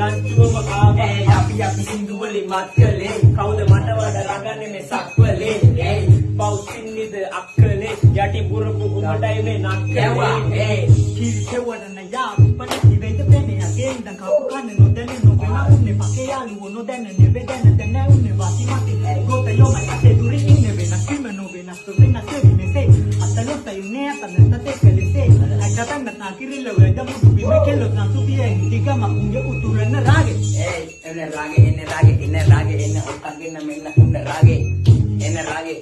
ලංචුවම ආවා අපි සින්දු වලින් මත් කළේ කවුද මට වඩා රඟන්නේ මේ සක්වලේ පෞසින්නිද අක්කලේ යටි පුරපු උඹටයි මේ නක්කලේ කිරිකවඩ නයා පණ ඉවෙද පෙනේ අගෙන් දන් කපු කන්න නොදැන නොබෙන උන්නේ පකේ යාළුවෝ නොදැන නෙවෙදැන දැන උන්නේ වාසි මතේ ගොත යොම අතේ දුරි ඉන්නේ වෙන කිම නොවෙන සුවෙන සෙවිමේ අතලොත් යුනේ අතලොත් කලේ අජතන් නතා කිරිල්ල වෙදම දුබිම කෙලොත් නසුතියේ හිටිගම උගේ උතුරන රාගේ එන්න රාගේ එන්න ඔත්තගෙන මෙන්න උන්න රාගේ එන්න රාගේ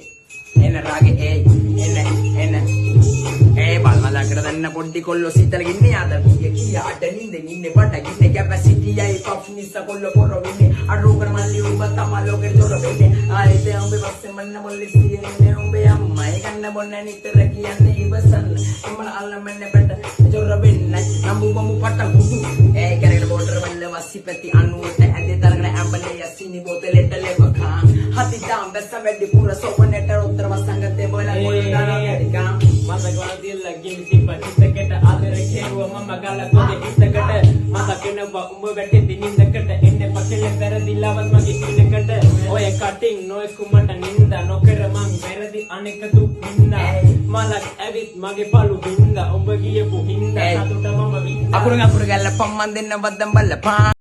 බලමලකට දන්න පොඩ්ඩි කොල්ලෝ සීතල ගින්නේ ආද කියාට නින්දෙන් ඉන්නේ බඩගින්නේ කැපැසිටි යයි පෆ් නිස්ස කොල්ලෝ පොර වෙන්නේ අරුකර මල්ලි උඹ තමලෝකේ දොර වෙන්නේ ආයෙත් උඹ පස්සේ මන්න මොල්ලි සියන්නේ උඹේ අම්මයි කන්න බොන්න නිතර කියන්නේ ඉවසන්න එමල අල්ලමන්නේ බඩ ජොර වෙන්නේ නම්බුමු පට හුදු කරගෙන බෝඩර් වල වස්සිපති 90ට ඇදේ තරගෙන ඇම්බලේ යසිනි බෝතලෙට ලෙවකා හති දාම් බැස්ස වැඩි පුර සොවනට උත්තර වසංගතේ බෝලා ගොල්දානා වැඩිකා මතකවල තියලා ගිනි පිටිකට ආදර කෙරුව මම ගාල කොටේ හිටකට මතකෙනවා උඹ වැටෙති නින්දකට එන්නේ පකලේ පෙරදිලවත් මගේ ඉන්නකට ඔය කටින් නොයකුමට නින්ද නොකර මං පෙරදි අනෙක දුක් නින්දා මලක් ඇවිත් මගේ පළු බින්දා උඹ ගියපු හින්දා සතුට මම වින්දා අකුරු ගැල්ල පම්මන් දෙන්න බද්දම් බල්ල පා